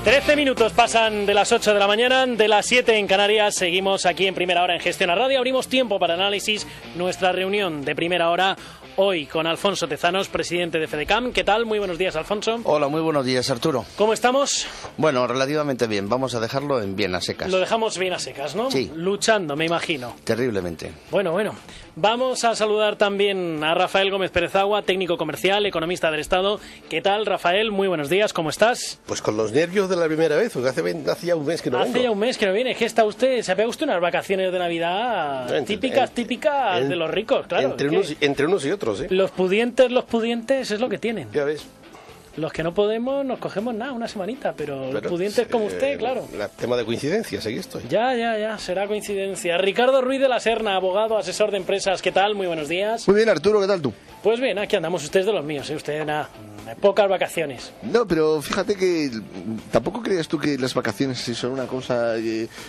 13 minutos pasan de las 8 de la mañana, de las 7 en Canarias. Seguimos aquí en Primera Hora en Gestión a Radio. Abrimos tiempo para análisis, nuestra reunión de Primera Hora hoy con Alfonso Tezanos, presidente de FEDECAM. ¿Qué tal? Muy buenos días, Alfonso. Hola, muy buenos días, Arturo. ¿Cómo estamos? Bueno, relativamente bien. Vamos a dejarlo en bien a secas. Lo dejamos bien a secas, ¿no? Sí. Luchando, me imagino. Terriblemente. Bueno. Vamos a saludar también a Rafael Gómez Pérez Agua, técnico comercial, economista del Estado. ¿Qué tal, Rafael? Muy buenos días, ¿cómo estás? Pues con los nervios de la primera vez, porque hace ya un mes que no vengo. Hace ya un mes que no viene. ¿Qué está usted? ¿Se ha pegado usted unas vacaciones de Navidad típicas de los ricos? Claro. Entre unos y otros, ¿eh? Los pudientes es lo que tienen. Ya ves. Los que no podemos nos cogemos una semanita, pero los pudientes como usted, claro. Tema de coincidencias, aquí estoy. Ya, será coincidencia. Ricardo Ruiz de la Serna, abogado, asesor de empresas, ¿qué tal? Muy buenos días. Muy bien, Arturo, ¿qué tal tú? Pues bien, aquí andamos, ustedes de los míos, Usted, pocas vacaciones. No, pero fíjate que tampoco creas tú que las vacaciones son una cosa...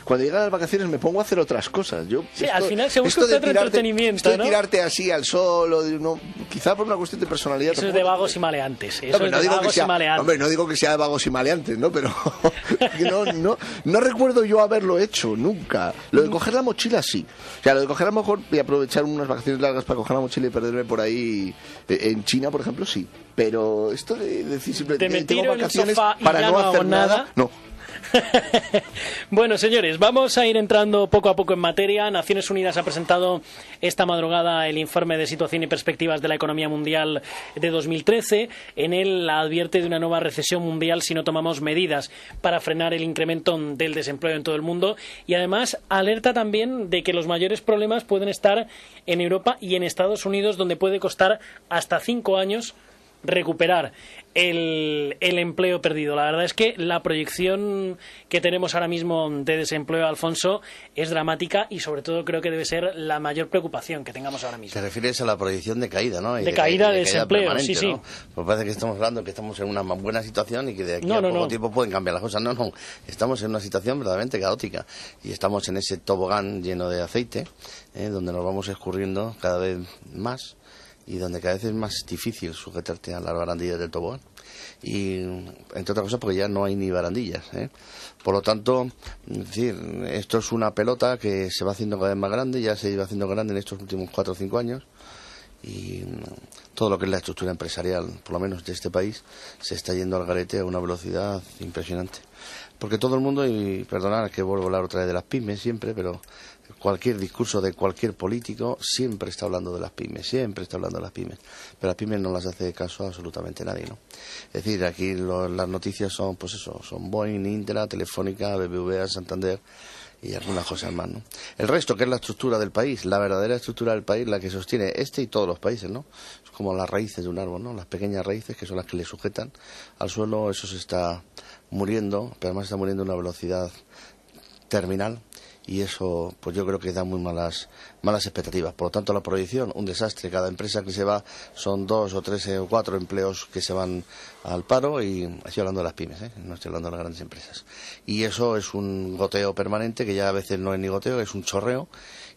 cuando llegan las vacaciones me pongo a hacer otras cosas. Al final se busca otro entretenimiento, esto ¿no? de tirarte así al sol, quizá por una cuestión de personalidad... Eso es de vagos y maleantes. No digo que sea de vagos y maleantes, ¿no? Pero no recuerdo yo haberlo hecho, nunca. Lo de coger la mochila, sí. O sea, lo de coger a lo mejor y aprovechar unas vacaciones largas para coger la mochila y perderme por ahí en China, por ejemplo, sí. Pero esto de decir simplemente tengo vacaciones para no hacer nada, no. Bueno, señores, vamos a ir entrando poco a poco en materia. Naciones Unidas ha presentado esta madrugada el informe de situación y perspectivas de la economía mundial de 2013. En él advierte de una nueva recesión mundial si no tomamos medidas para frenar el incremento del desempleo en todo el mundo, y además alerta también de que los mayores problemas pueden estar en Europa y en Estados Unidos, donde puede costar hasta 5 años recuperar el empleo perdido. La verdad es que la proyección que tenemos ahora mismo de desempleo, Alfonso, es dramática y sobre todo creo que debe ser la mayor preocupación que tengamos ahora mismo. Te refieres a la proyección de caída, ¿no? De caída de desempleo, sí. ¿no? Pues parece que estamos hablando que estamos en una buena situación y que de aquí a poco tiempo pueden cambiar las cosas. No, estamos en una situación verdaderamente caótica y estamos en ese tobogán lleno de aceite, donde nos vamos escurriendo cada vez más y donde cada vez es más difícil sujetarte a las barandillas del tobogán. Y entre otras cosas porque ya no hay ni barandillas, Por lo tanto, es decir, esto es una pelota que se va haciendo cada vez más grande, ya se iba haciendo grande en estos últimos 4 o 5 años, y todo lo que es la estructura empresarial, por lo menos de este país, se está yendo al garete a una velocidad impresionante. Porque todo el mundo, y perdonad que vuelvo a hablar otra vez de las pymes siempre, pero cualquier discurso de cualquier político siempre está hablando de las pymes, pero las pymes no las hace caso absolutamente nadie, ¿no? Es decir, aquí las noticias son, pues eso, son Boeing, Indra, Telefónica, BBVA, Santander y algunas cosas más, ¿no? El resto, que es la estructura del país, la verdadera estructura del país, la que sostiene este y todos los países, ¿no? Es como las raíces de un árbol, ¿no? Las pequeñas raíces que son las que le sujetan al suelo, eso se está muriendo, pero además está muriendo a una velocidad terminal. Y eso, pues yo creo que da muy malas expectativas. Por lo tanto, la proyección, un desastre. Cada empresa que se va son 2 o 3 o 4 empleos que se van al paro, y estoy hablando de las pymes, no estoy hablando de las grandes empresas. Y eso es un goteo permanente, que ya a veces no es ni goteo, es un chorreo.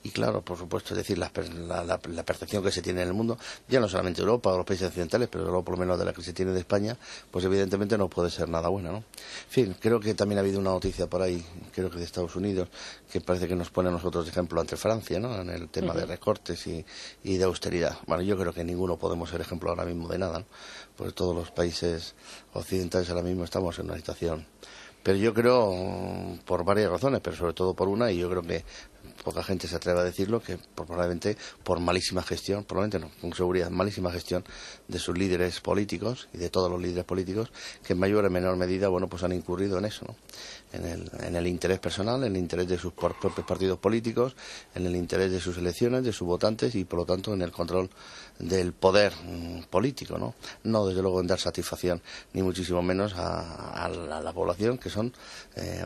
Y claro, por supuesto, es decir, la percepción que se tiene en el mundo, ya no solamente Europa o los países occidentales, pero luego por lo menos de la que se tiene de España, pues evidentemente no puede ser nada buena, ¿no? En fin, creo que también ha habido una noticia por ahí, creo que de Estados Unidos, que parece que nos pone a nosotros de ejemplo ante Francia, ¿no? En el tema de recortes y de austeridad. Bueno, yo creo que ninguno podemos ser ejemplo ahora mismo de nada, ¿no? Porque todos los países occidentales ahora mismo estamos en una situación. Pero yo creo, por varias razones, pero sobre todo por una, y yo creo que poca gente se atreve a decirlo, que probablemente por malísima gestión, probablemente no, con seguridad, malísima gestión de sus líderes políticos y de todos los líderes políticos, que en mayor o menor medida, bueno, pues han incurrido en eso, ¿no? En el interés personal, en el interés de sus propios partidos políticos, en el interés de sus elecciones, de sus votantes, y por lo tanto en el control del poder político, ¿no? No, desde luego, en dar satisfacción, ni muchísimo menos a la población, que son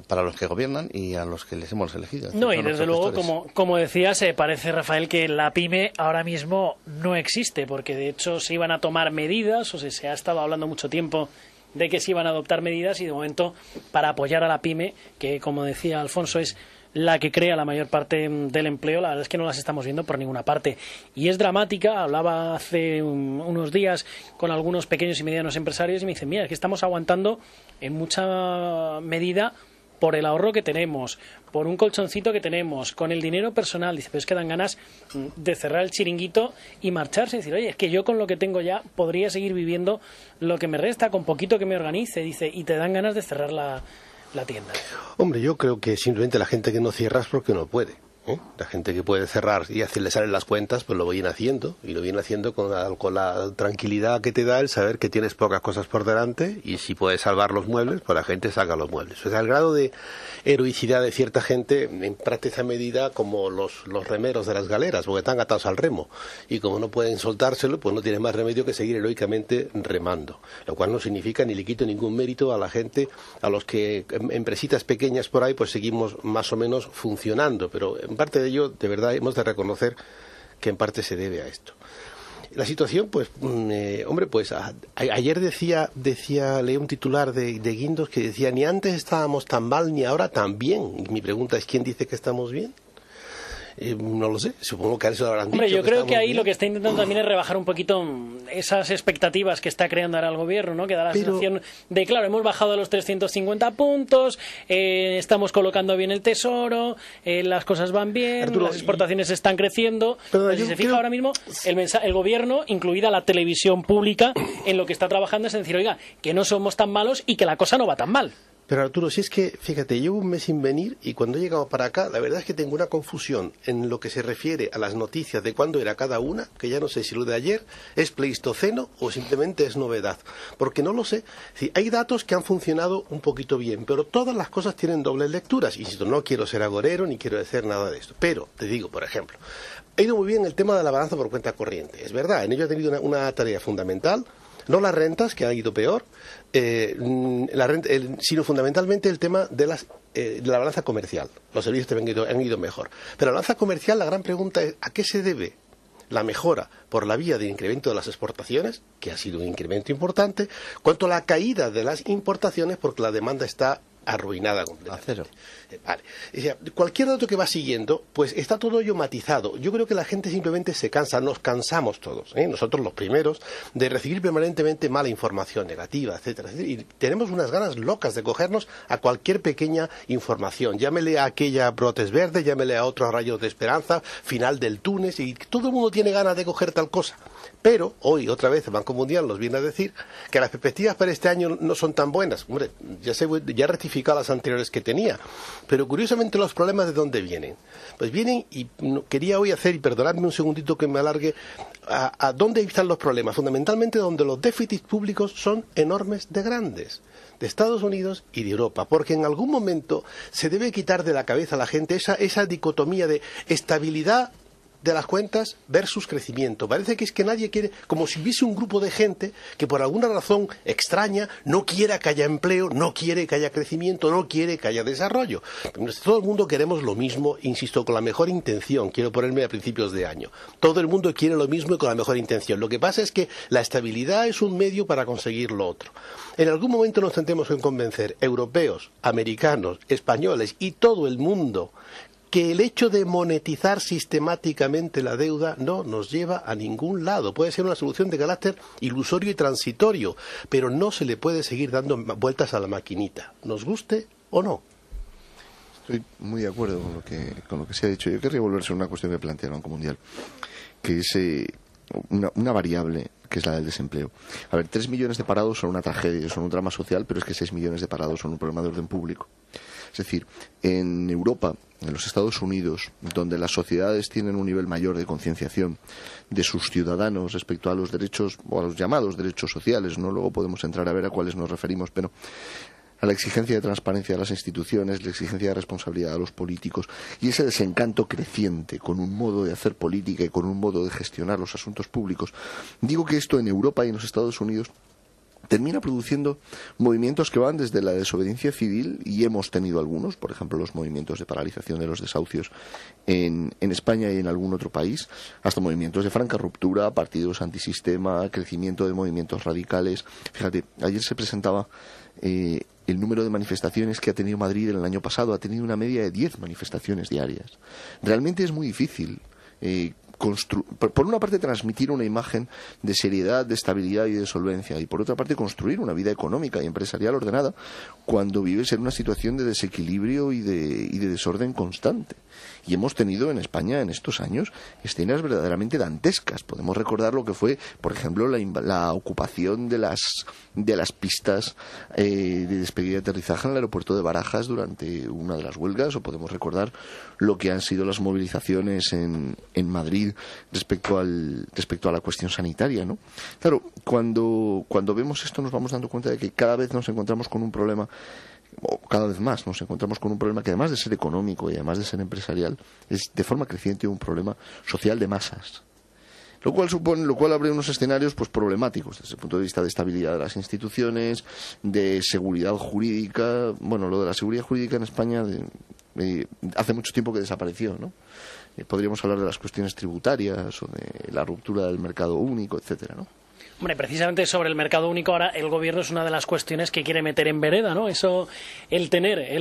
para los que gobiernan y a los que les hemos elegido. No, y desde luego, como decías, parece, Rafael, que la pyme ahora mismo no existe, porque de hecho se iban a tomar medidas, o sea, se ha estado hablando mucho tiempo de que se iban a adoptar medidas, y de momento, para apoyar a la pyme, que como decía Alfonso, es la que crea la mayor parte del empleo, la verdad es que no las estamos viendo por ninguna parte. Y es dramática. Hablaba hace unos días con algunos pequeños y medianos empresarios y me dicen, mira, es que estamos aguantando en mucha medida por el ahorro que tenemos, por un colchoncito que tenemos, con el dinero personal. Dice, pero es que dan ganas de cerrar el chiringuito y marcharse y decir, oye, es que yo con lo que tengo ya podría seguir viviendo lo que me resta, con poquito que me organice. Dice, y te dan ganas de cerrar la tienda. Hombre, yo creo que simplemente la gente que no cierra es porque no puede. La gente que puede cerrar y le salen las cuentas, pues lo viene haciendo, y lo viene haciendo con la tranquilidad que te da el saber que tienes pocas cosas por delante, y si puedes salvar los muebles, pues la gente saca los muebles. O sea, el grado de heroicidad de cierta gente en práctica medida como los remeros de las galeras, porque están atados al remo, y como no pueden soltárselo, pues no tienen más remedio que seguir heroicamente remando, lo cual no significa ni le quito ningún mérito a la gente, a los que empresitas pequeñas por ahí, pues seguimos más o menos funcionando, pero en parte de ello, de verdad, hemos de reconocer que en parte se debe a esto. La situación, pues, hombre, pues ayer leí un titular de Guindos que decía, ni antes estábamos tan mal ni ahora tan bien. Y mi pregunta es, ¿quién dice que estamos bien? No lo sé, supongo que a eso lo habrán dicho. Hombre, yo creo que ahí lo que está intentando también es rebajar un poquito esas expectativas que está creando ahora el gobierno, ¿no? Que da la sensación de, claro, hemos bajado a los 350 puntos, estamos colocando bien el tesoro, las cosas van bien, Arturo, las exportaciones están creciendo. Si se fija ahora mismo, el gobierno, incluida la televisión pública, en lo que está trabajando es en decir, oiga, que no somos tan malos y que la cosa no va tan mal. Pero Arturo, si es que, fíjate, llevo un mes sin venir y cuando he llegado para acá, la verdad es que tengo una confusión en lo que se refiere a las noticias de cuándo era cada una, que ya no sé si lo de ayer es pleistoceno o simplemente es novedad, porque no lo sé. Sí, hay datos que han funcionado un poquito bien, pero todas las cosas tienen dobles lecturas. Insisto, no quiero ser agorero ni quiero decir nada de esto, pero te digo, por ejemplo, ha ido muy bien el tema de la balanza por cuenta corriente. Es verdad, en ello ha tenido una tarea fundamental. No las rentas, que han ido peor, sino fundamentalmente el tema de la balanza comercial. Los servicios también han ido mejor. Pero la balanza comercial, la gran pregunta es, ¿a qué se debe la mejora por la vía de incremento de las exportaciones, que ha sido un incremento importante, cuanto a la caída de las importaciones, porque la demanda está arruinada completamente. A cero. Vale. O sea, cualquier dato que va siguiendo, pues está todo ello matizado. Yo creo que la gente simplemente se cansa, nos cansamos todos, nosotros los primeros, de recibir permanentemente mala información, negativa, etcétera, etcétera, y tenemos unas ganas locas de cogernos a cualquier pequeña información. Llámele a aquella brotes verdes, llámele a otros rayos de esperanza, final del túnel, y todo el mundo tiene ganas de coger tal cosa. Pero hoy, otra vez, el Banco Mundial nos viene a decir que las perspectivas para este año no son tan buenas. Hombre, ya rectificado las anteriores que tenía. Pero curiosamente los problemas, ¿de dónde vienen? Pues vienen, y quería hoy hacer, y perdonadme un segundito que me alargue, a dónde están los problemas. Fundamentalmente donde los déficits públicos son enormes de grandes, de Estados Unidos y de Europa, porque en algún momento se debe quitar de la cabeza a la gente esa dicotomía de estabilidad de las cuentas versus crecimiento. Parece que es que nadie quiere, como si hubiese un grupo de gente que por alguna razón extraña no quiera que haya empleo, no quiere que haya crecimiento, no quiere que haya desarrollo. Todo el mundo queremos lo mismo, insisto, con la mejor intención. Quiero ponerme a principios de año. Todo el mundo quiere lo mismo y con la mejor intención. Lo que pasa es que la estabilidad es un medio para conseguir lo otro. En algún momento nos tendremos que convencer, europeos, americanos, españoles y todo el mundo, que el hecho de monetizar sistemáticamente la deuda no nos lleva a ningún lado. Puede ser una solución de carácter ilusorio y transitorio, pero no se le puede seguir dando vueltas a la maquinita, nos guste o no. Estoy muy de acuerdo con lo que se ha dicho. Yo querría volver a una cuestión que plantea el Banco Mundial, que es una variable, que es la del desempleo. A ver, 3 millones de parados son una tragedia, son un drama social, pero es que 6 millones de parados son un problema de orden público. Es decir, en Europa, en los Estados Unidos, donde las sociedades tienen un nivel mayor de concienciación de sus ciudadanos respecto a los derechos, o a los llamados derechos sociales, ¿no? Luego podemos entrar a ver a cuáles nos referimos, pero a la exigencia de transparencia de las instituciones, la exigencia de responsabilidad de los políticos y ese desencanto creciente con un modo de hacer política y con un modo de gestionar los asuntos públicos. Digo que esto en Europa y en los Estados Unidos termina produciendo movimientos que van desde la desobediencia civil, y hemos tenido algunos, por ejemplo los movimientos de paralización de los desahucios en España y en algún otro país, hasta movimientos de franca ruptura, partidos antisistema, crecimiento de movimientos radicales. Fíjate, ayer se presentaba el número de manifestaciones que ha tenido Madrid en el año pasado. Ha tenido una media de 10 manifestaciones diarias. Realmente es muy difícil por una parte transmitir una imagen de seriedad, de estabilidad y de solvencia, y por otra parte construir una vida económica y empresarial ordenada cuando vives en una situación de desequilibrio y de desorden constante. Y hemos tenido en España en estos años escenas verdaderamente dantescas. Podemos recordar lo que fue, por ejemplo, la ocupación de las pistas de despedida y aterrizaje en el aeropuerto de Barajas durante una de las huelgas, o podemos recordar lo que han sido las movilizaciones en Madrid respecto a la cuestión sanitaria, ¿no? Claro, cuando vemos esto nos vamos dando cuenta de que cada vez nos encontramos con un problema, o cada vez más nos encontramos con un problema que, además de ser económico y además de ser empresarial, es de forma creciente un problema social de masas. Lo cual abre unos escenarios pues problemáticos desde el punto de vista de estabilidad de las instituciones, de seguridad jurídica. Bueno, lo de la seguridad jurídica en España hace mucho tiempo que desapareció, ¿no? Podríamos hablar de las cuestiones tributarias o de la ruptura del mercado único, etcétera, ¿no? Hombre, precisamente sobre el mercado único ahora el gobierno es una de las cuestiones que quiere meter en vereda, ¿no? Eso, el tener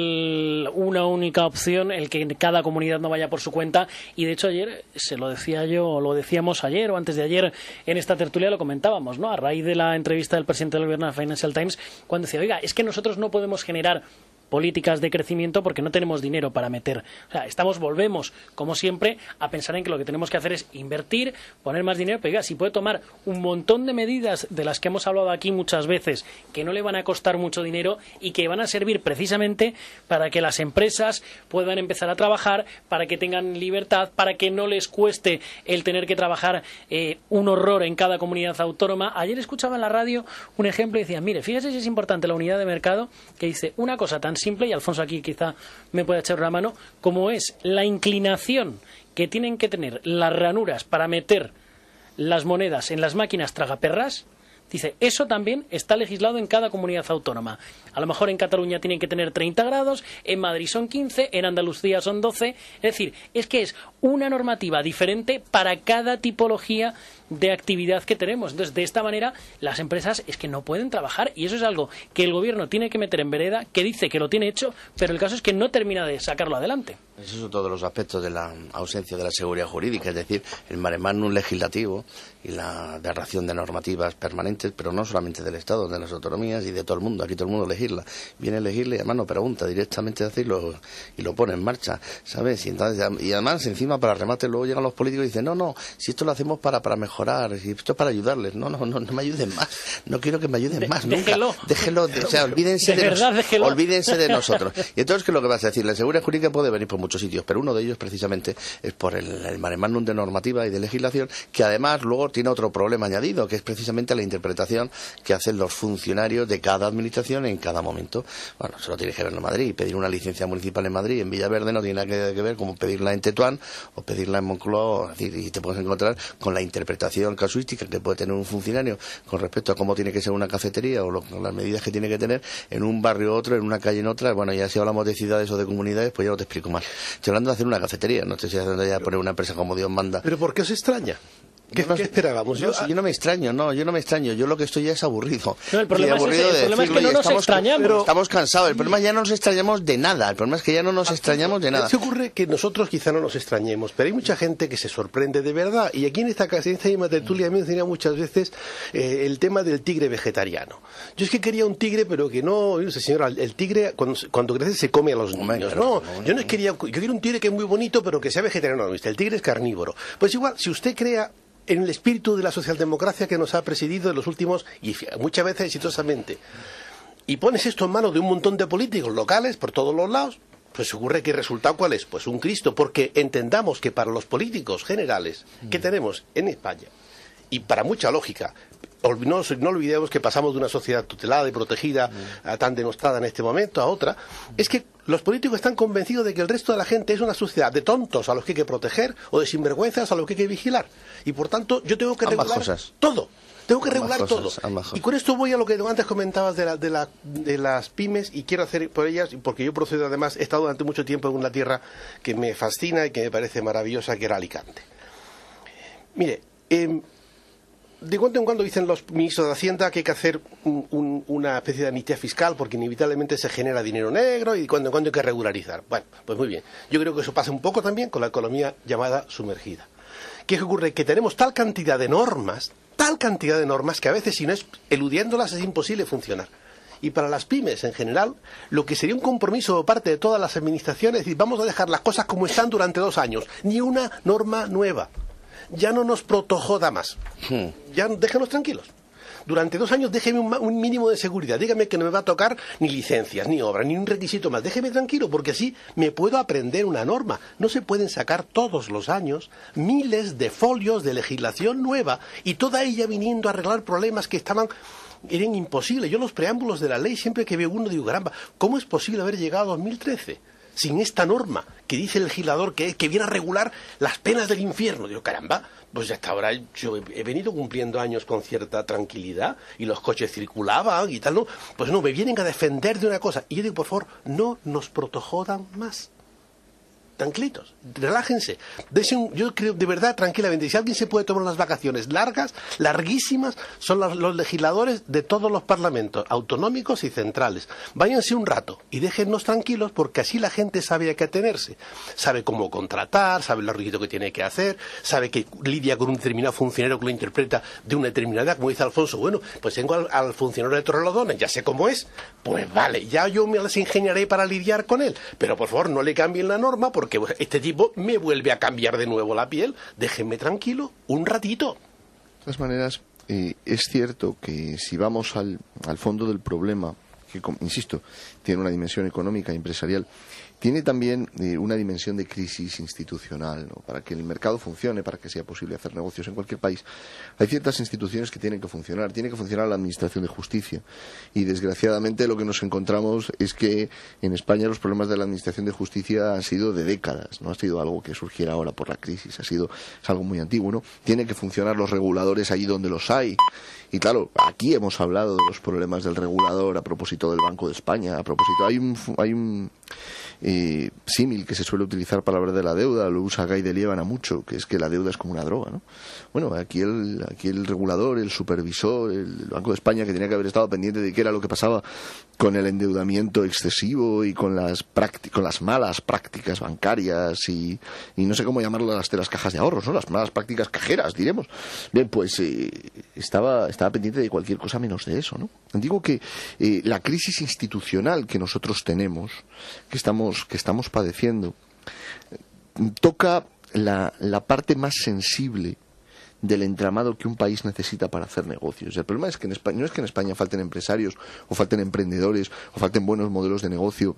una única opción, el que cada comunidad no vaya por su cuenta. Y de hecho ayer, se lo decía yo, o lo decíamos ayer o antes de ayer en esta tertulia, lo comentábamos, ¿no? A raíz de la entrevista del presidente del gobierno a Financial Times, cuando decía, oiga, es que nosotros no podemos generar políticas de crecimiento porque no tenemos dinero para meter. O sea, volvemos, como siempre, a pensar en que lo que tenemos que hacer es invertir, poner más dinero, pero oiga, si puede tomar un montón de medidas de las que hemos hablado aquí muchas veces, que no le van a costar mucho dinero y que van a servir precisamente para que las empresas puedan empezar a trabajar, para que tengan libertad, para que no les cueste el tener que trabajar un horror en cada comunidad autónoma. Ayer escuchaba en la radio un ejemplo y decía, mire, fíjese si es importante la unidad de mercado, que dice una cosa tan simple, y Alfonso aquí quizá me pueda echar una mano, como es la inclinación que tienen que tener las ranuras para meter las monedas en las máquinas tragaperras. Dice, eso también está legislado en cada comunidad autónoma. A lo mejor en Cataluña tienen que tener 30 grados, en Madrid son 15, en Andalucía son 12. Es decir, es que es una normativa diferente para cada tipología de actividad que tenemos. Entonces, de esta manera, las empresas es que no pueden trabajar, y eso es algo que el gobierno tiene que meter en vereda, que dice que lo tiene hecho, pero el caso es que no termina de sacarlo adelante. Esos son todos los aspectos de la ausencia de la seguridad jurídica, es decir, el mare magnum legislativo y la aberración de normativas permanentes, pero no solamente del Estado, de las autonomías y de todo el mundo. Aquí todo el mundo legisla. Viene a elegirle y además no pregunta, directamente hace y lo pone en marcha, ¿sabes? Y además, encima, para remate, luego llegan los políticos y dicen, no, si esto lo hacemos para mejorar, si esto es para ayudarles. No me ayuden más. No quiero que me ayuden más nunca. Déjelo. O sea, olvídense de nosotros. Y entonces, ¿qué es lo que vas a decir? La seguridad jurídica puede venir por muchos sitios, pero uno de ellos precisamente es por el mare magnum de normativa y de legislación, que además luego tiene otro problema añadido, que es precisamente la interpretación que hacen los funcionarios de cada administración en cada momento. Bueno, eso lo tienes que ver en Madrid. Pedir una licencia municipal en Madrid, en Villaverde, no tiene nada que ver como pedirla en Tetuán o pedirla en Moncloa, y te puedes encontrar con la interpretación casuística que puede tener un funcionario con respecto a cómo tiene que ser una cafetería o las medidas que tiene que tener en un barrio u otro, en una calle en otra. Bueno, ya si hablamos de ciudades o de comunidades, pues ya no te explico más. Estoy hablando de hacer una cafetería, no estoy hablando ya de poner una empresa como Dios manda. ¿Pero por qué os extraña? ¿Qué esperábamos? Yo no me extraño. Yo lo que estoy ya es aburrido. No, el problema es que no nos extrañamos. Estamos cansados. El problema es que ya no nos extrañamos de nada. El problema es que ya no nos extrañamos de nada. Se ocurre que nosotros quizá no nos extrañemos, pero hay mucha gente que se sorprende de verdad. Y aquí en esta misma tertulia me enseña muchas veces el tema del tigre vegetariano. Yo es que quería un tigre, pero que no, señora, el tigre cuando crece se come a los niños. No, yo quiero un tigre que es muy bonito, pero que sea vegetariano. El tigre es carnívoro. Pues igual, si usted crea en el espíritu de la socialdemocracia que nos ha presidido en los últimos, y muchas veces exitosamente, y pones esto en manos de un montón de políticos locales por todos los lados, pues ocurre que el resultado ¿cuál es? Pues un Cristo, porque entendamos que para los políticos generales que tenemos en España, y para mucha lógica, no olvidemos que pasamos de una sociedad tutelada y protegida, tan denostada en este momento, a otra, es que los políticos están convencidos de que el resto de la gente es una sociedad de tontos a los que hay que proteger o de sinvergüenzas a los que hay que vigilar. Y por tanto, yo tengo que regular todo. Tengo que regular todo. Y con esto voy a lo que antes comentabas de las pymes, y quiero hacer por ellas, porque yo procedo, además, he estado durante mucho tiempo en una tierra que me fascina y que me parece maravillosa, que era Alicante. Mire, de cuando en cuando dicen los ministros de Hacienda que hay que hacer una especie de amnistía fiscal porque inevitablemente se genera dinero negro y de cuando en cuando hay que regularizar. Bueno, pues muy bien. Yo creo que eso pasa un poco también con la economía llamada sumergida. ¿Qué ocurre? Que tenemos tal cantidad de normas que a veces si no es eludiéndolas es imposible funcionar. Y para las pymes en general, lo que sería un compromiso por parte de todas las administraciones es decir, vamos a dejar las cosas como están durante 2 años, ni una norma nueva. Ya no nos protojoda más. Ya déjenos tranquilos. Durante 2 años déjeme un mínimo de seguridad. Dígame que no me va a tocar ni licencias, ni obras, ni un requisito más. Déjeme tranquilo, porque así me puedo aprender una norma. No se pueden sacar todos los años miles de folios de legislación nueva y toda ella viniendo a arreglar problemas que eran imposibles. Yo los preámbulos de la ley, siempre que veo uno, digo, caramba, ¿cómo es posible haber llegado a 2013 sin esta norma que dice el legislador que viene a regular las penas del infierno? Digo, caramba, pues hasta ahora yo he venido cumpliendo años con cierta tranquilidad y los coches circulaban y tal, ¿no? Pues no, me vienen a defender de una cosa. Y yo digo, por favor, no nos protojodan más. Tranquilitos, relájense. Yo creo, de verdad, tranquilamente, si alguien se puede tomar unas vacaciones largas, larguísimas, son los legisladores de todos los parlamentos, autonómicos y centrales. Váyanse un rato y déjennos tranquilos porque así la gente sabe a qué atenerse. Sabe cómo contratar, sabe los requisitos que tiene que hacer, sabe que lidia con un determinado funcionario que lo interpreta de una determinada, como dice Alfonso, bueno, pues tengo al funcionario de Torrelodones, ya sé cómo es, pues vale, ya yo me las ingeniaré para lidiar con él, pero por favor no le cambien la norma porque este tipo me vuelve a cambiar de nuevo la piel. Déjenme tranquilo un ratito. De todas maneras, es cierto que si vamos al fondo del problema, que, insisto, tiene una dimensión económica y empresarial, tiene también una dimensión de crisis institucional, ¿no? Para que el mercado funcione, para que sea posible hacer negocios en cualquier país, hay ciertas instituciones que tienen que funcionar. Tiene que funcionar la Administración de Justicia. Y desgraciadamente lo que nos encontramos es que en España los problemas de la Administración de Justicia han sido de décadas. No ha sido algo que surgiera ahora por la crisis. Es algo muy antiguo, ¿no? Tienen que funcionar los reguladores allí donde los hay. Y claro, aquí hemos hablado de los problemas del regulador a propósito del Banco de España. Hay un símil que se suele utilizar para hablar de la deuda, lo usa Guy de Liébana mucho, que es que la deuda es como una droga, ¿no? Bueno, aquí el regulador, el supervisor, el Banco de España, que tenía que haber estado pendiente de qué era lo que pasaba con el endeudamiento excesivo y con las malas prácticas bancarias y no sé cómo llamarlas de las cajas de ahorros, ¿no? Las malas prácticas cajeras, diremos. Bien, pues estaba pendiente de cualquier cosa menos de eso, ¿no? Digo que la crisis institucional que nosotros tenemos, que estamos padeciendo, toca la parte más sensible del entramado que un país necesita para hacer negocios. El problema es que no es que en España falten empresarios o falten emprendedores o falten buenos modelos de negocio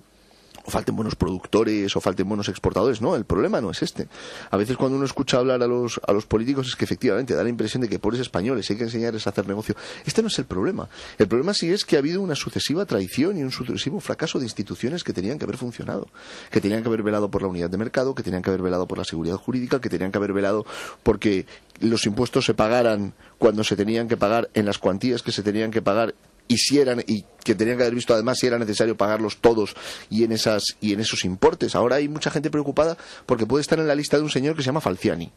o falten buenos productores o falten buenos exportadores. No, el problema no es este. A veces cuando uno escucha hablar a los políticos es que efectivamente da la impresión de que pobres españoles hay que enseñarles a hacer negocio. Este no es el problema. El problema sí es que ha habido una sucesiva traición y un sucesivo fracaso de instituciones que tenían que haber funcionado, que tenían que haber velado por la unidad de mercado, que tenían que haber velado por la seguridad jurídica, que tenían que haber velado porque los impuestos se pagaran cuando se tenían que pagar, en las cuantías que se tenían que pagar y que tenían que haber visto además si era necesario pagarlos todos y en esos importes. Ahora hay mucha gente preocupada porque puede estar en la lista de un señor que se llama Falciani,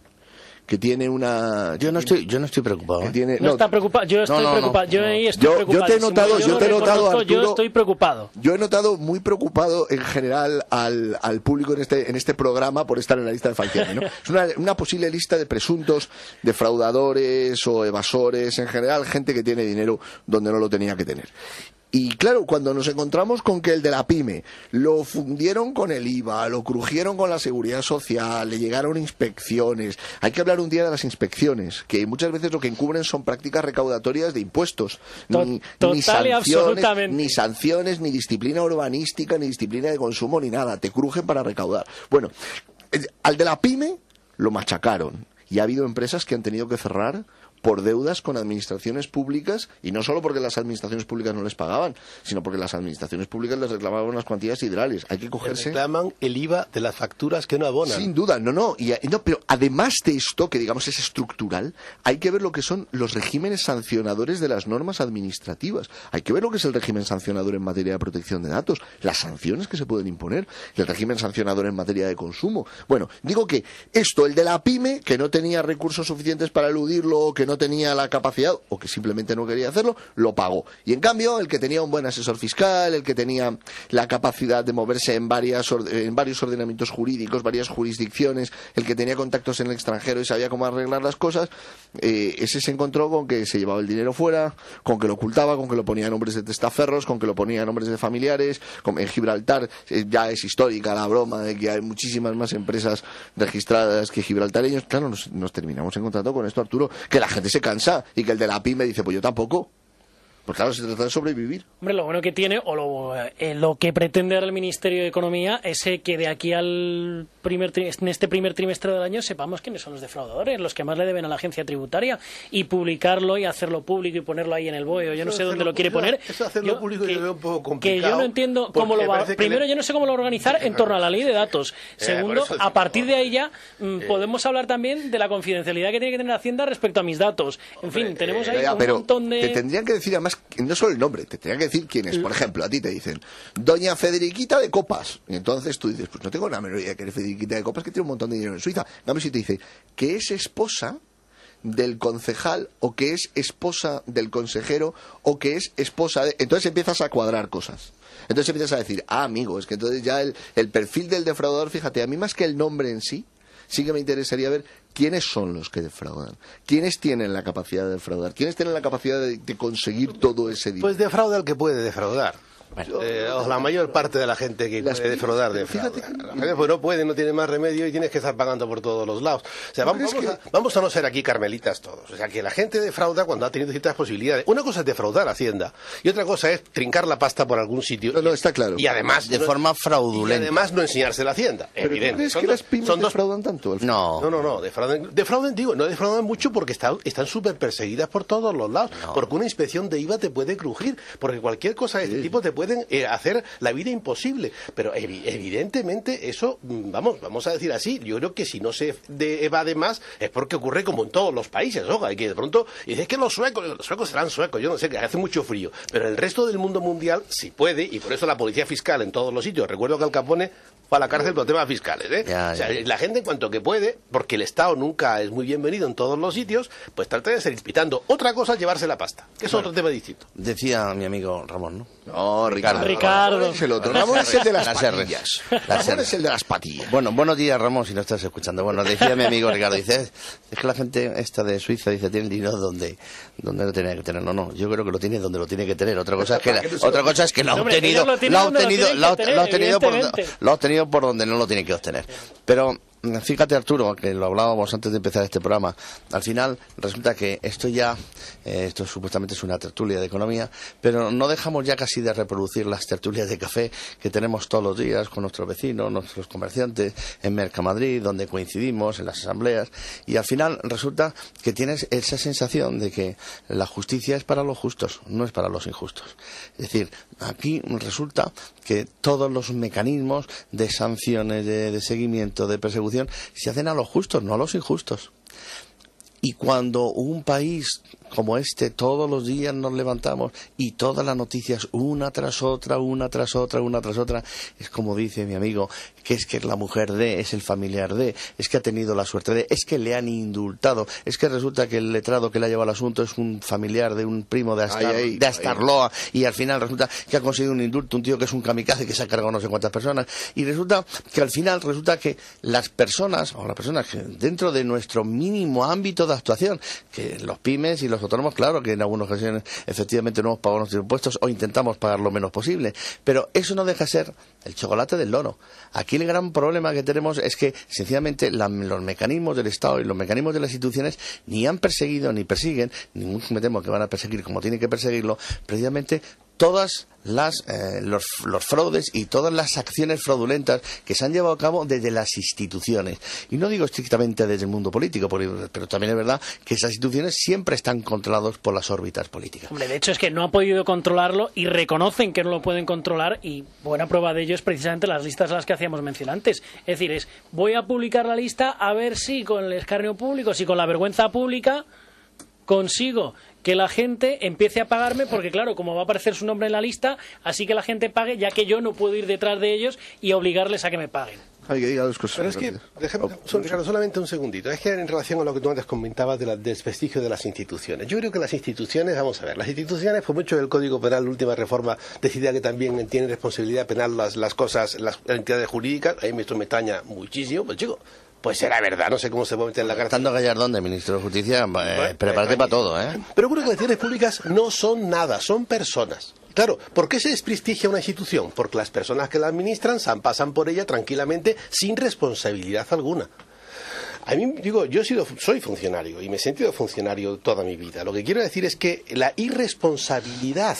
que tiene una... Yo no estoy preocupado. No está preocupado. Yo estoy preocupado. Yo te he notado, Arturo, yo estoy preocupado. Yo he notado muy preocupado en general al público en este programa por estar en la lista de Falciani, ¿no? Es una posible lista de presuntos defraudadores o evasores, en general gente que tiene dinero donde no lo tenía que tener. Y claro, cuando nos encontramos con que el de la pyme lo fundieron con el IVA, lo crujieron con la seguridad social, le llegaron inspecciones. Hay que hablar un día de las inspecciones, que muchas veces lo que encubren son prácticas recaudatorias de impuestos. Ni sanciones, ni disciplina urbanística, ni disciplina de consumo, ni nada. Te crujen para recaudar. Bueno, al de la pyme lo machacaron. Y ha habido empresas que han tenido que cerrar por deudas con administraciones públicas, y no solo porque las administraciones públicas no les pagaban, sino porque las administraciones públicas les reclamaban unas cuantías siderales. Hay que cogerse... Reclaman el IVA de las facturas que no abonan. Sin duda, pero además de esto, que digamos es estructural, hay que ver lo que son los regímenes sancionadores de las normas administrativas. Hay que ver lo que es el régimen sancionador en materia de protección de datos, las sanciones que se pueden imponer, el régimen sancionador en materia de consumo. Bueno, digo que esto, el de la pyme, que no tenía recursos suficientes para eludirlo, que no tenía la capacidad o que simplemente no quería hacerlo, lo pagó. Y en cambio, el que tenía un buen asesor fiscal, el que tenía la capacidad de moverse en varios ordenamientos jurídicos, varias jurisdicciones, el que tenía contactos en el extranjero y sabía cómo arreglar las cosas, ese se encontró con que se llevaba el dinero fuera, con que lo ocultaba, con que lo ponía en nombres de testaferros, con que lo ponía en nombres de familiares. En Gibraltar ya es histórica la broma de que hay muchísimas más empresas registradas que gibraltareños. Claro, nos terminamos encontrando con esto, Arturo, que la gente se cansa y que el de la pyme dice, pues yo tampoco. Pues claro, se trata de sobrevivir. Hombre, lo bueno que tiene, o lo que pretende ahora el Ministerio de Economía, es que de aquí en este primer trimestre del año sepamos quiénes son los defraudadores, los que más le deben a la agencia tributaria, y publicarlo y hacerlo público y ponerlo ahí en el BOE. Yo no sé dónde lo quiere poner. Eso hacerlo público yo lo veo un poco complicado. Que yo no entiendo cómo lo va. Primero, yo no sé cómo lo va a organizar en torno a la ley de datos. Segundo, a partir de ahí ya podemos hablar también de la confidencialidad que tiene que tener Hacienda respecto a mis datos. En fin, tenemos ahí un montón de... Te tendrían que decir además, no solo el nombre, te tendrían que decir quién es. Por ejemplo, a ti te dicen Doña Federiquita de Copas, y entonces tú dices, pues no tengo la menor idea que eres Federiquita de Copas, que tiene un montón de dinero en Suiza. En cambio, si te dice que es esposa del concejal, o que es esposa del consejero, o que es esposa de... Entonces empiezas a cuadrar cosas. Entonces empiezas a decir, amigo, es que entonces ya el perfil del defraudador, fíjate, a mí más que el nombre en sí que me interesaría ver quiénes son los que defraudan, quiénes tienen la capacidad de defraudar, quiénes tienen la capacidad de conseguir todo ese dinero. Pues defrauda el que puede defraudar. O la mayor parte de la gente que puede defraudar. Fíjate, la gente pues no puede, no tiene más remedio y tienes que estar pagando por todos los lados. O sea, vamos a no ser aquí carmelitas todos. O sea, que la gente defrauda cuando ha tenido ciertas posibilidades. Una cosa es defraudar a Hacienda y otra cosa es trincar la pasta por algún sitio. No, está claro. Y además de forma fraudulenta. Y además no enseñarse la Hacienda. Evidente. ¿Crees que las pymes defraudan tanto? No. Defraudan mucho porque están súper perseguidas por todos los lados. Porque una inspección de IVA te puede crujir. Porque cualquier cosa de este tipo te pueden hacer la vida imposible, pero evidentemente eso, vamos a decir así, yo creo que si no se evade más es porque ocurre como en todos los países, ojo, y que de pronto dices que los suecos serán suecos, yo no sé, que hace mucho frío, pero el resto del mundo mundial sí puede, y por eso la policía fiscal en todos los sitios, recuerdo que Al Capone fue a la cárcel por temas fiscales, la gente en cuanto que puede, porque el Estado nunca es muy bienvenido en todos los sitios, pues trata de seguir pitando. Otra cosa es llevarse la pasta, que es otro tema distinto. Decía mi amigo Ramón, ¿no? No, Ricardo. Ricardo. Es el otro. Ramón es el de las patillas. Ramón es el de las patillas. Bueno, buenos días, Ramón, si no estás escuchando. Bueno, decía mi amigo Ricardo, dice, es que la gente esta de Suiza, dice, tiene el dinero donde no tenía que tener. No, yo creo que lo tiene donde lo tiene que tener. Otra cosa es que lo ha obtenido por donde no lo tiene que obtener. Pero fíjate, Arturo, que lo hablábamos antes de empezar este programa, al final resulta que esto supuestamente es una tertulia de economía, pero no dejamos ya casi de reproducir las tertulias de café que tenemos todos los días con nuestros vecinos, nuestros comerciantes en Mercamadrid, donde coincidimos en las asambleas, y al final resulta que tienes esa sensación de que la justicia es para los justos, no es para los injustos. Es decir, aquí resulta que todos los mecanismos de sanciones, de seguimiento, de persecución, se hacen a los justos, no a los injustos. Y cuando un país como este, todos los días nos levantamos y todas las noticias, una tras otra, es como dice mi amigo, que es la mujer de, es el familiar de, es que ha tenido la suerte de, es que le han indultado, es que resulta que el letrado que le ha llevado el asunto es un familiar de un primo de Astarloa, y al final resulta que ha conseguido un indulto, un tío que es un kamikaze que se ha cargado no sé cuántas personas, y resulta que al final que las personas que dentro de nuestro mínimo ámbito de actuación, que los pymes y los autónomos, claro que en algunas ocasiones efectivamente no hemos pagado nuestros impuestos o intentamos pagar lo menos posible, pero eso no deja de ser el chocolate del loro. Aquí el gran problema que tenemos es que sencillamente los mecanismos del Estado y los mecanismos de las instituciones ni han perseguido ni persiguen, ni me temo que van a perseguir como tienen que perseguirlo, precisamente todas los fraudes y todas las acciones fraudulentas que se han llevado a cabo desde las instituciones. Y no digo estrictamente desde el mundo político, pero también es verdad que esas instituciones siempre están controladas por las órbitas políticas. Hombre, de hecho es que no han podido controlarlo y reconocen que no lo pueden controlar, y buena prueba de ello es precisamente las listas a las que hacíamos mención antes. Es decir, voy a publicar la lista a ver si con el escarnio público, si con la vergüenza pública consigo que la gente empiece a pagarme, porque claro, como va a aparecer su nombre en la lista, así que la gente pague, ya que yo no puedo ir detrás de ellos y obligarles a que me paguen. déjame que diga dos cosas. Pero es que, Ricardo, solamente un segundito. Es que en relación a lo que tú antes comentabas del desprestigio de las instituciones. Yo creo que las instituciones, vamos a ver, las instituciones, por mucho del Código Penal, la última reforma, decida que también tienen responsabilidad penal las entidades jurídicas, a mí esto me extraña muchísimo, pues chico, pues será verdad, no sé cómo se puede meter en la cárcel. Estando Gallardón de ministro de Justicia, prepárate para todo, ¿eh? Pero creo que las instituciones públicas no son nada, son personas. Claro, ¿por qué se desprestigia una institución? Porque las personas que la administran pasan por ella tranquilamente sin responsabilidad alguna. A mí, digo, soy funcionario y me he sentido funcionario toda mi vida. Lo que quiero decir es que la irresponsabilidad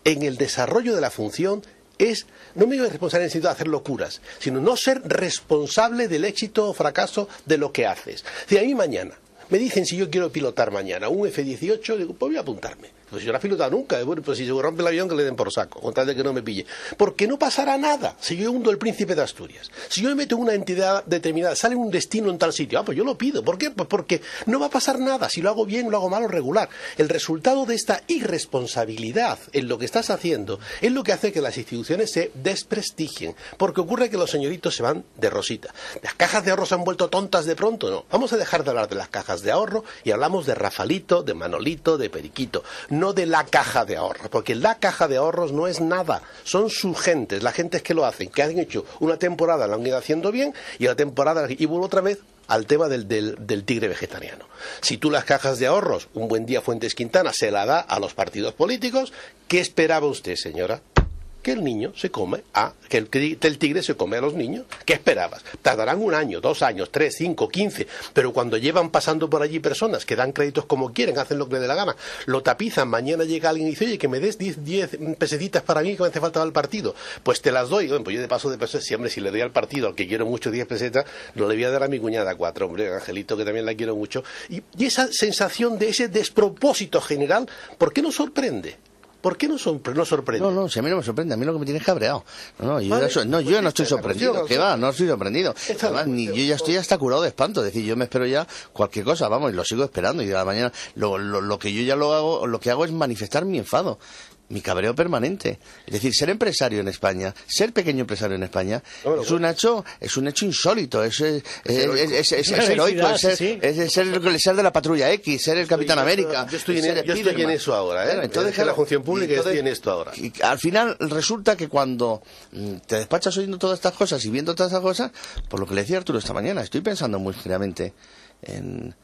en el desarrollo de la función no me digo responsable en el sentido de hacer locuras, sino no ser responsable del éxito o fracaso de lo que haces. Si a mí mañana me dicen si yo quiero pilotar mañana un F-18, digo, pues voy a apuntarme. Pues yo no he pilotado nunca, bueno, pues si se rompe el avión que le den por saco, con tal de que no me pille. Porque no pasará nada si yo hundo el Príncipe de Asturias. Si yo me meto en una entidad determinada, sale un destino en tal sitio, pues yo lo pido. ¿Por qué? Pues porque no va a pasar nada, si lo hago bien, lo hago mal o regular. El resultado de esta irresponsabilidad en lo que estás haciendo es lo que hace que las instituciones se desprestigien. Porque ocurre que los señoritos se van de rosita. ¿Las cajas de ahorro se han vuelto tontas de pronto? No. Vamos a dejar de hablar de las cajas de ahorro y hablamos de Rafalito, de Manolito, de Periquito. No de la caja de ahorros, porque la caja de ahorros no es nada, son sus gentes, las gentes que lo hacen, que han hecho una temporada, la han ido haciendo bien, y la temporada, y vuelvo otra vez al tema del tigre vegetariano. Si tú las cajas de ahorros, un buen día Fuentes Quintana se la da a los partidos políticos, ¿qué esperaba usted, señora? Que el niño se come que el tigre se come a los niños. ¿Qué esperabas? Tardarán 1 año, 2 años, 3, 5, 15, pero cuando llevan pasando por allí personas que dan créditos como quieren, hacen lo que les dé la gana, lo tapizan, mañana llega alguien y dice, oye, que me des 10 pesetitas para mí que me hace falta al partido, pues te las doy. Bueno, pues yo de paso de pesos, siempre si le doy al partido, al que quiero mucho 10 pesetas, no le voy a dar a mi cuñada 4, hombre, Angelito, que también la quiero mucho. Y esa sensación de ese despropósito general, ¿por qué nos sorprende? ¿Por qué no sorprende? No, si a mí no me sorprende, a mí lo que me tiene es cabreado. Yo no estoy sorprendido, que va, no estoy sorprendido. Además, yo ya estoy hasta curado de espanto, es decir, yo me espero ya cualquier cosa, vamos, y lo sigo esperando, y a la mañana lo que yo ya lo que hago es manifestar mi enfado. Mi cabreo permanente. Es decir, ser empresario en España, ser pequeño empresario en España, es un hecho insólito, es heroico, es ser de la Patrulla X, ser el Capitán América. Yo estoy en eso ahora, ¿eh? Entonces, la función pública estoy en esto ahora. Y al final resulta que cuando te despachas oyendo todas estas cosas y viendo todas estas cosas, por lo que le decía Arturo esta mañana, estoy pensando muy seriamente en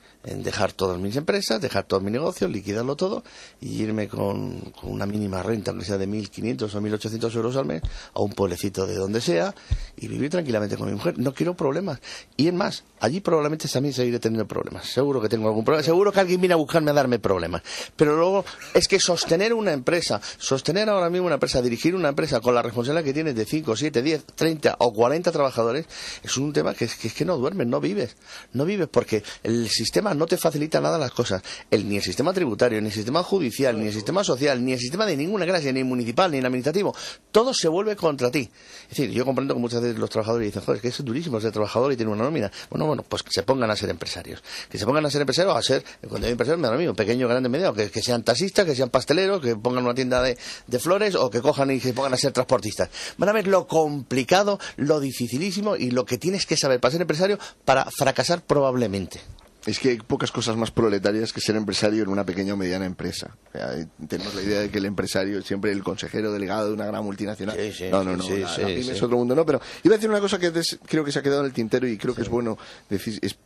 dejar todas mis empresas, dejar todos mis negocios, liquidarlo todo y irme con una mínima renta, aunque sea de 1.500 o 1.800 euros al mes, a un pueblecito de donde sea y vivir tranquilamente con mi mujer. No quiero problemas. Y es más, allí probablemente también seguiré teniendo problemas. Seguro que tengo algún problema. Seguro que alguien viene a buscarme a darme problemas. Pero luego es que sostener ahora mismo una empresa, dirigir una empresa con la responsabilidad que tienes de 5, 7, 10, 30 o 40 trabajadores, es un tema que es que no duermes, no vives. No vives porque el sistema no te facilita nada las cosas. Ni el sistema tributario, ni el sistema judicial, ni el sistema social, ni el sistema de ninguna clase, ni municipal, ni el administrativo. Todo se vuelve contra ti. Es decir, yo comprendo que muchas veces los trabajadores dicen, joder, es que es durísimo ser trabajador y tener una nómina. Bueno, pues que se pongan a ser empresarios. Que se pongan a ser empresarios, cuando hay empresarios, me da lo mismo, pequeño, grande, mediano, que sean taxistas, que sean pasteleros, que pongan una tienda de flores o que cojan y se pongan a ser transportistas. Van a ver lo complicado, lo dificilísimo y lo que tienes que saber para ser empresario para fracasar probablemente. Es que hay pocas cosas más proletarias que ser empresario en una pequeña o mediana empresa. O sea, tenemos la idea de que el empresario es siempre el consejero delegado de una gran multinacional. No, la pyme es otro mundo, no. Pero iba a decir una cosa que creo que se ha quedado en el tintero y creo que es bueno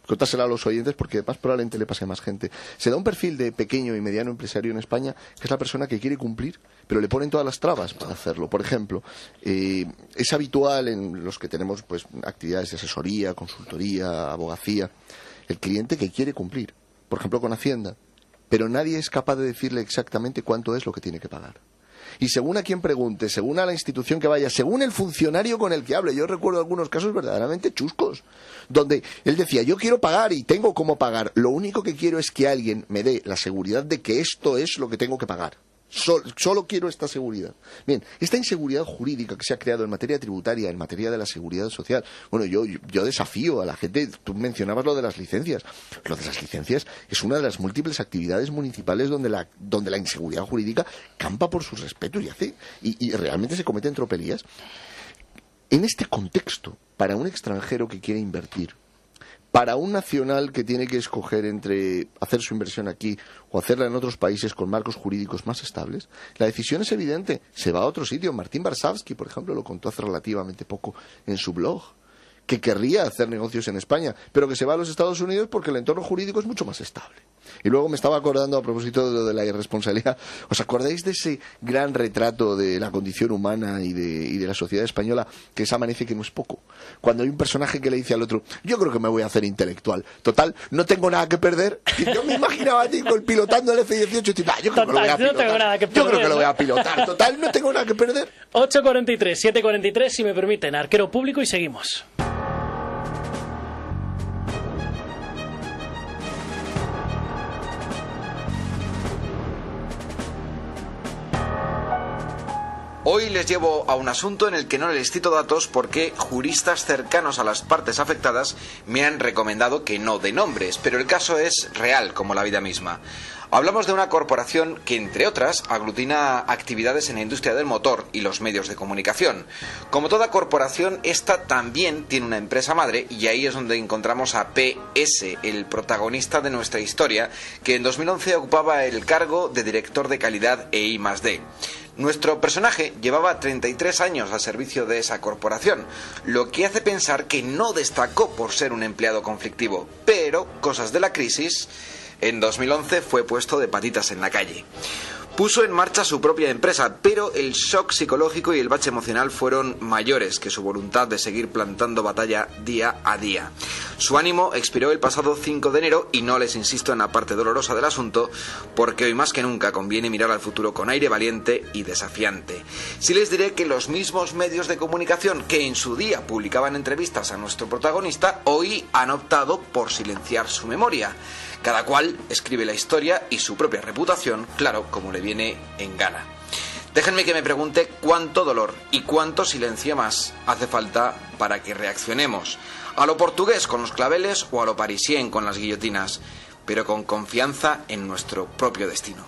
contársela a los oyentes porque más probablemente le pase a más gente. Se da un perfil de pequeño y mediano empresario en España que es la persona que quiere cumplir, pero le ponen todas las trabas para hacerlo. Por ejemplo, es habitual en los que tenemos pues actividades de asesoría, consultoría, abogacía, el cliente que quiere cumplir, por ejemplo con Hacienda, pero nadie es capaz de decirle exactamente cuánto es lo que tiene que pagar. Y según a quien pregunte, según a la institución que vaya, según el funcionario con el que hable, yo recuerdo algunos casos verdaderamente chuscos, donde él decía, yo quiero pagar y tengo cómo pagar, lo único que quiero es que alguien me dé la seguridad de que esto es lo que tengo que pagar. Solo quiero esta seguridad. Bien, esta inseguridad jurídica que se ha creado en materia tributaria, en materia de la seguridad social, bueno, yo desafío a la gente, tú mencionabas lo de las licencias. Lo de las licencias es una de las múltiples actividades municipales donde la inseguridad jurídica campa por sus respetos y realmente se cometen tropelías. en este contexto, para un extranjero que quiere invertir, para un nacional que tiene que escoger entre hacer su inversión aquí o hacerla en otros países con marcos jurídicos más estables, la decisión es evidente. Se va a otro sitio. Martín Varsavsky, por ejemplo, lo contó hace relativamente poco en su blog, que querría hacer negocios en España, pero que se va a los Estados Unidos porque el entorno jurídico es mucho más estable. Y luego me estaba acordando, a propósito de lo de la irresponsabilidad, ¿os acordáis de ese gran retrato de la condición humana y de la sociedad española, que es Amanece que no es poco? Cuando hay un personaje que le dice al otro, yo creo que me voy a hacer intelectual. Total, no tengo nada que perder. Y yo me imaginaba a ti pilotando el F-18 y digo, yo creo que lo voy a pilotar. No tengo nada que perder, yo creo que lo voy a pilotar. Total, no tengo nada que perder. 8:43, 7:43, si me permiten. Arquero público y seguimos. Hoy les llevo a un asunto en el que no les cito datos porque juristas cercanos a las partes afectadas me han recomendado que no dé nombres, pero el caso es real como la vida misma. Hablamos de una corporación que, entre otras, aglutina actividades en la industria del motor y los medios de comunicación. Como toda corporación, esta también tiene una empresa madre y ahí es donde encontramos a PS, el protagonista de nuestra historia, que en 2011 ocupaba el cargo de director de calidad e I+D. Nuestro personaje llevaba 33 años al servicio de esa corporación, lo que hace pensar que no destacó por ser un empleado conflictivo, pero, cosas de la crisis, en 2011 fue puesto de patitas en la calle. Puso en marcha su propia empresa, pero el shock psicológico y el bache emocional fueron mayores que su voluntad de seguir plantando batalla día a día. Su ánimo expiró el pasado 5 de enero y no les insisto en la parte dolorosa del asunto, porque hoy más que nunca conviene mirar al futuro con aire valiente y desafiante. Sí les diré que los mismos medios de comunicación que en su día publicaban entrevistas a nuestro protagonista, hoy han optado por silenciar su memoria. Cada cual escribe la historia y su propia reputación, claro, como le viene en gana. Déjenme que me pregunte cuánto dolor y cuánto silencio más hace falta para que reaccionemos. A lo portugués con los claveles o a lo parisien con las guillotinas, pero con confianza en nuestro propio destino.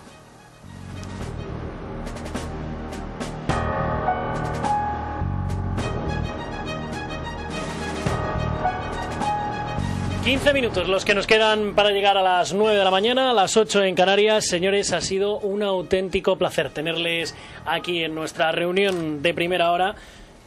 ...15 minutos los que nos quedan para llegar a las 9 de la mañana, a las 8 en Canarias. Señores, ha sido un auténtico placer tenerles aquí en nuestra reunión de primera hora.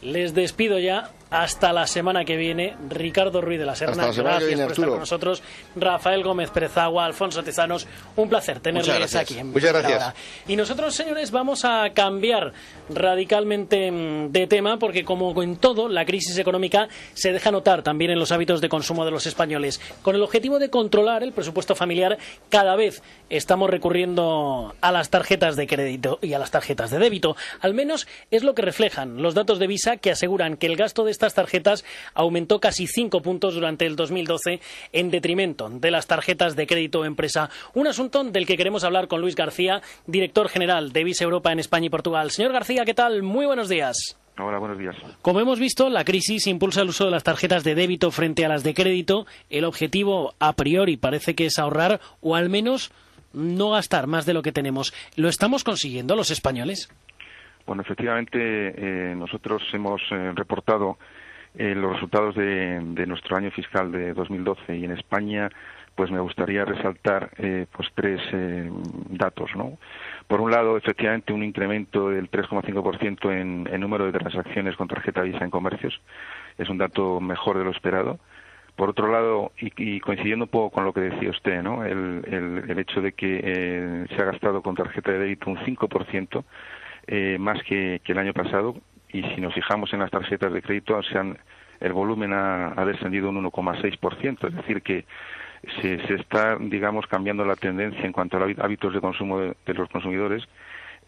Les despido ya. Hasta la semana que viene. Ricardo Ruiz de la Serna, gracias por estar con nosotros. Rafael Gómez Perezagua, Alfonso Tezanos, un placer tenerles aquí en Muchas gracias. Hora. Y nosotros, señores, vamos a cambiar radicalmente de tema, porque como en todo, la crisis económica se deja notar también en los hábitos de consumo de los españoles. Con el objetivo de controlar el presupuesto familiar, cada vez estamos recurriendo a las tarjetas de crédito y a las tarjetas de débito. Al menos es lo que reflejan los datos de Visa, que aseguran que el gasto de estas tarjetas aumentó casi 5 puntos durante el 2012 en detrimento de las tarjetas de crédito empresa. Un asunto del que queremos hablar con Luis García, director general de Visa Europa en España y Portugal. Señor García, ¿qué tal? Muy buenos días. Hola, buenos días. Como hemos visto, la crisis impulsa el uso de las tarjetas de débito frente a las de crédito. El objetivo, a priori, parece que es ahorrar o al menos no gastar más de lo que tenemos. ¿Lo estamos consiguiendo los españoles? Bueno, efectivamente, nosotros hemos reportado los resultados de nuestro año fiscal de 2012 y en España, pues me gustaría resaltar pues tres datos, ¿no? Por un lado, efectivamente, un incremento del 3,5% en número de transacciones con tarjeta Visa en comercios. Es un dato mejor de lo esperado. Por otro lado, y coincidiendo un poco con lo que decía usted, ¿no? El hecho de que se ha gastado con tarjeta de débito un 5%, más que el año pasado, y si nos fijamos en las tarjetas de crédito, el volumen ha descendido un 1,6%, es decir, que se está, digamos, cambiando la tendencia en cuanto a los hábitos de consumo de los consumidores,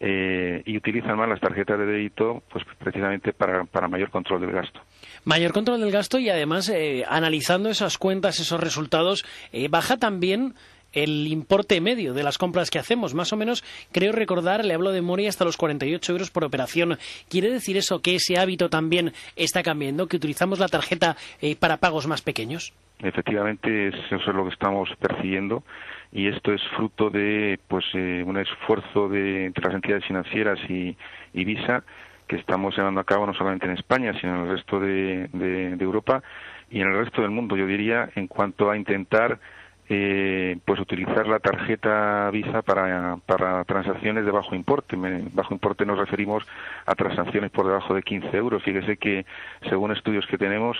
y utilizan más las tarjetas de débito pues precisamente para mayor control del gasto. Mayor control del gasto y además, analizando esas cuentas, esos resultados, baja también el importe medio de las compras que hacemos. Más o menos, creo recordar, le hablo de memoria, hasta los 48 euros por operación. ¿Quiere decir eso que ese hábito también está cambiando, que utilizamos la tarjeta para pagos más pequeños? Efectivamente, eso es lo que estamos persiguiendo, y esto es fruto de un esfuerzo entre las entidades financieras y Visa, que estamos llevando a cabo no solamente en España, sino en el resto de Europa y en el resto del mundo, yo diría, en cuanto a intentar pues utilizar la tarjeta Visa para transacciones de bajo importe. Bajo importe nos referimos a transacciones por debajo de 15 euros. Fíjese que, según estudios que tenemos,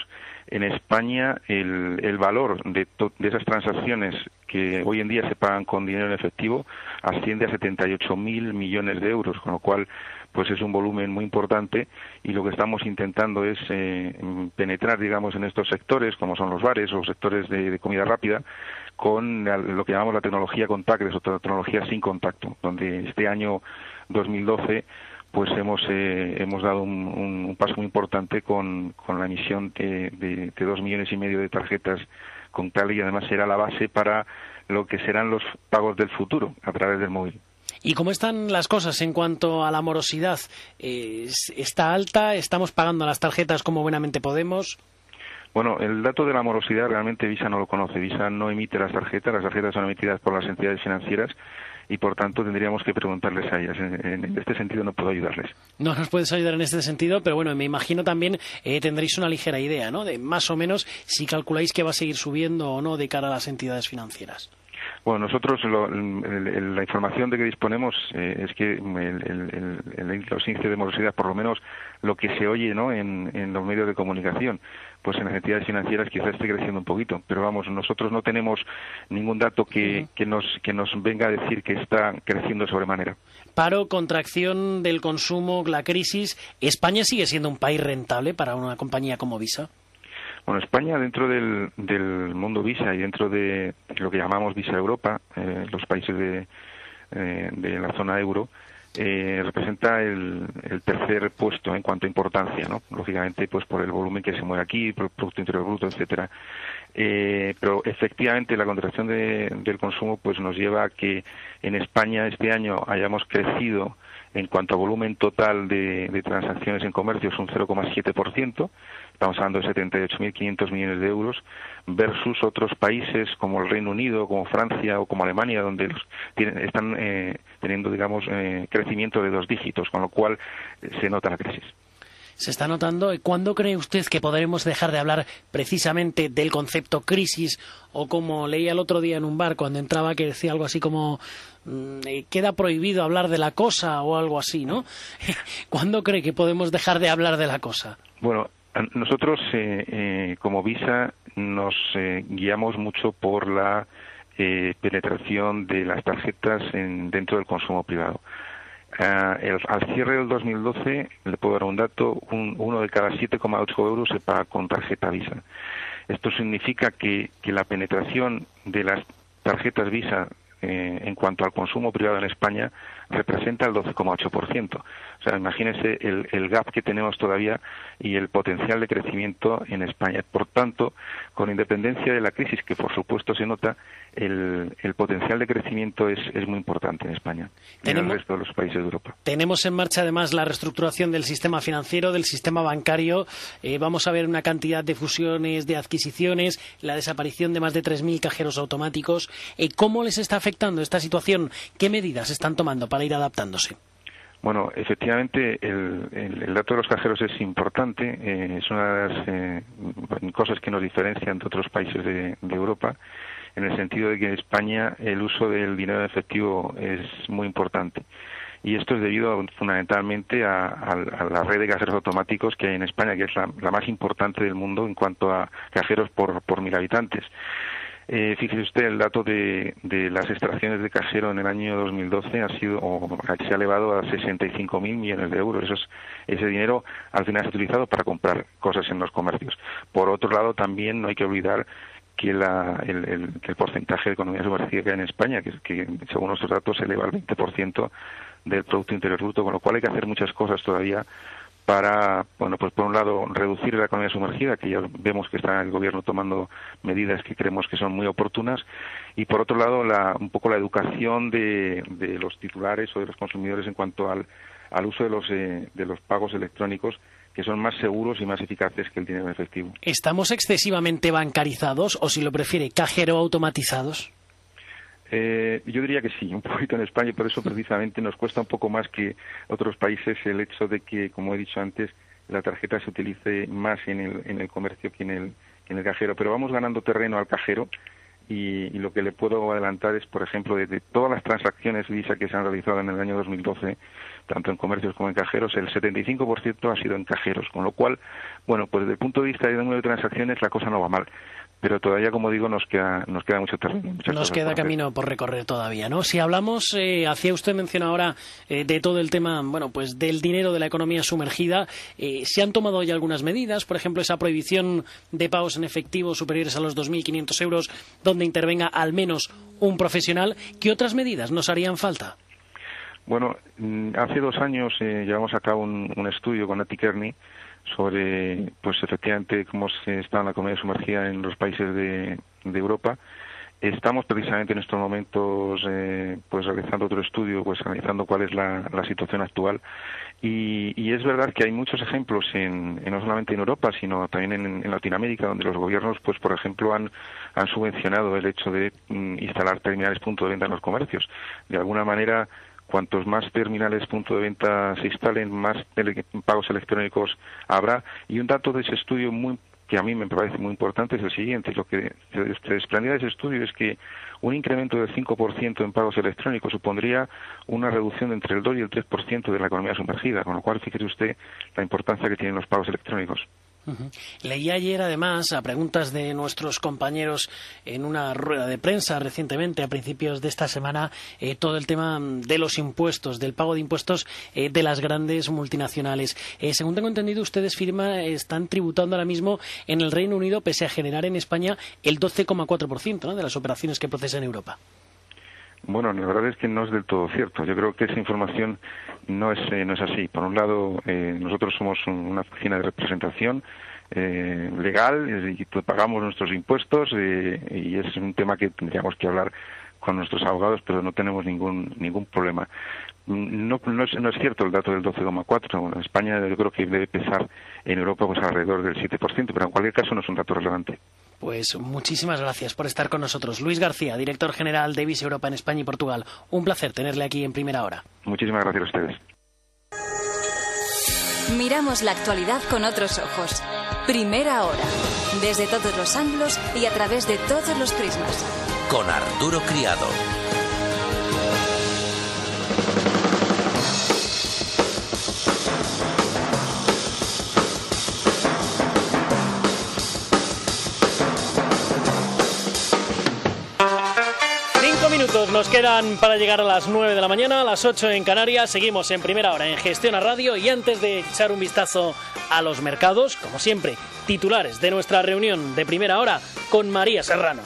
en España el valor de esas transacciones que hoy en día se pagan con dinero en efectivo asciende a 78.000 millones de euros, con lo cual pues es un volumen muy importante, y lo que estamos intentando es penetrar, digamos, en estos sectores, como son los bares o sectores de comida rápida, con lo que llamamos la tecnología contactless o tecnología sin contacto, donde este año 2012 pues hemos dado un paso muy importante con la emisión de 2,5 millones de tarjetas con tal, y además será la base para lo que serán los pagos del futuro a través del móvil. ¿Y cómo están las cosas en cuanto a la morosidad? ¿Está alta? ¿Estamos pagando las tarjetas como buenamente podemos? Bueno, el dato de la morosidad realmente Visa no lo conoce. Visa no emite las tarjetas son emitidas por las entidades financieras y por tanto tendríamos que preguntarles a ellas. En este sentido no puedo ayudarles. No nos puedes ayudar en este sentido, pero bueno, me imagino también tendréis una ligera idea, ¿no?, de más o menos si calculáis que va a seguir subiendo o no de cara a las entidades financieras. Bueno, nosotros la información de que disponemos es que los índices de morosidad, por lo menos lo que se oye, ¿no?, en los medios de comunicación, pues en las entidades financieras quizás esté creciendo un poquito, pero vamos, nosotros no tenemos ningún dato que nos venga a decir que está creciendo de sobremanera. Paro, contracción del consumo, la crisis. ¿España sigue siendo un país rentable para una compañía como Visa? Bueno, España, dentro del mundo Visa y dentro de lo que llamamos Visa Europa, los países de la zona euro, representa el tercer puesto en cuanto a importancia, ¿no? Lógicamente, pues por el volumen que se mueve aquí, por el Producto Interior Bruto, etcétera. Pero efectivamente la contracción del consumo pues nos lleva a que en España este año hayamos crecido en cuanto a volumen total de transacciones en comercios un 0,7%, estamos hablando de 78.500 millones de euros, versus otros países como el Reino Unido, como Francia o como Alemania, donde están teniendo, digamos, crecimiento de 2 dígitos, con lo cual se nota la crisis. Se está notando. ¿Cuándo cree usted que podremos dejar de hablar precisamente del concepto crisis? O como leía el otro día en un bar cuando entraba, que decía algo así como queda prohibido hablar de la cosa o algo así, ¿no? ¿Cuándo cree que podemos dejar de hablar de la cosa? Bueno, nosotros como Visa nos guiamos mucho por la penetración de las tarjetas dentro del consumo privado. Al cierre del 2012, le puedo dar un dato, uno de cada 7,8 euros se paga con tarjeta Visa. Esto significa que la penetración de las tarjetas Visa en cuanto al consumo privado en España representa el 12,8%. O sea, imagínense el gap que tenemos todavía y el potencial de crecimiento en España. Por tanto, con independencia de la crisis, que por supuesto se nota, el potencial de crecimiento es muy importante en España y en el resto de los países de Europa. Tenemos en marcha además la reestructuración del sistema financiero, del sistema bancario. Vamos a ver una cantidad de fusiones, de adquisiciones, la desaparición de más de 3.000 cajeros automáticos. ¿Cómo les está afectando esta situación? ¿Qué medidas están tomando para ir adaptándose? Bueno, efectivamente, el dato de los cajeros es importante. Es una de las cosas que nos diferencian de otros países de Europa, en el sentido de que en España el uso del dinero en efectivo es muy importante. Y esto es debido fundamentalmente a la red de cajeros automáticos que hay en España, que es la más importante del mundo en cuanto a cajeros por 1.000 habitantes. Fíjese usted, el dato de las extracciones de cajero en el año 2012 se ha elevado a 65.000 millones de euros. Ese dinero al final es utilizado para comprar cosas en los comercios. Por otro lado, también no hay que olvidar que el porcentaje de economía sumergida que hay en España, que según nuestros datos se eleva al 20% del Producto Interior Bruto, con lo cual hay que hacer muchas cosas todavía para, bueno, pues por un lado reducir la economía sumergida, que ya vemos que está el gobierno tomando medidas que creemos que son muy oportunas, y por otro lado un poco la educación de los titulares o de los consumidores en cuanto al uso de los pagos electrónicos, que son más seguros y más eficaces que el dinero en efectivo. ¿Estamos excesivamente bancarizados o, si lo prefiere, cajero automatizados? Yo diría que sí, un poquito en España, y por eso precisamente nos cuesta un poco más que otros países el hecho de que, como he dicho antes, la tarjeta se utilice más en el comercio que en el cajero. Pero vamos ganando terreno al cajero y lo que le puedo adelantar es, por ejemplo, de todas las transacciones Visa que se han realizado en el año 2012, tanto en comercios como en cajeros, el 75% ha sido en cajeros, con lo cual, bueno, pues desde el punto de vista de número de transacciones la cosa no va mal. Pero todavía, como digo, nos queda mucho terreno. Nos queda camino por recorrer todavía, ¿no? Si hablamos, hacía usted mención ahora de todo el tema, bueno, pues del dinero de la economía sumergida, se han tomado ya algunas medidas, por ejemplo, esa prohibición de pagos en efectivo superiores a los 2.500 euros, donde intervenga al menos un profesional. ¿Qué otras medidas nos harían falta? Bueno, hace 2 años llevamos a cabo un estudio con Nati Kearney sobre, pues efectivamente, cómo se está en la economía sumergida en los países de Europa. Estamos precisamente en estos momentos pues realizando otro estudio, pues analizando cuál es la situación actual. Y es verdad que hay muchos ejemplos no solamente en Europa, sino también en Latinoamérica, donde los gobiernos, pues por ejemplo, han subvencionado el hecho de instalar terminales punto de venta en los comercios. De alguna manera, cuantos más terminales punto de venta se instalen, más pagos electrónicos habrá. Y un dato de ese estudio que a mí me parece muy importante es el siguiente. Lo que se desprendía de ese estudio es que un incremento del 5% en pagos electrónicos supondría una reducción de entre el 2 y el 3% de la economía sumergida, con lo cual fíjese usted la importancia que tienen los pagos electrónicos. Leí ayer, además, a preguntas de nuestros compañeros en una rueda de prensa recientemente, a principios de esta semana, todo el tema de los impuestos, del pago de impuestos de las grandes multinacionales. Según tengo entendido, ustedes están tributando ahora mismo en el Reino Unido, pese a generar en España el 12,4%, ¿no?, de las operaciones que procesa en Europa. Bueno, la verdad es que no es del todo cierto. Yo creo que esa información no es así. Por un lado, nosotros somos una oficina de representación legal y pagamos nuestros impuestos y es un tema que tendríamos que hablar con nuestros abogados, pero no tenemos ningún problema. No es cierto el dato del 12,4%. En España yo creo que debe pesar en Europa pues alrededor del 7%, pero en cualquier caso no es un dato relevante. Pues muchísimas gracias por estar con nosotros. Luis García, director general de Visa Europa en España y Portugal. Un placer tenerle aquí en Primera Hora. Muchísimas gracias a ustedes. Miramos la actualidad con otros ojos. Primera Hora. Desde todos los ángulos y a través de todos los prismas. Con Arturo Criado. Nos quedan para llegar a las 9 de la mañana, a las 8 en Canarias. Seguimos en Primera Hora en Gestión a Radio y antes de echar un vistazo a los mercados, como siempre, titulares de nuestra reunión de Primera Hora con María Serrano.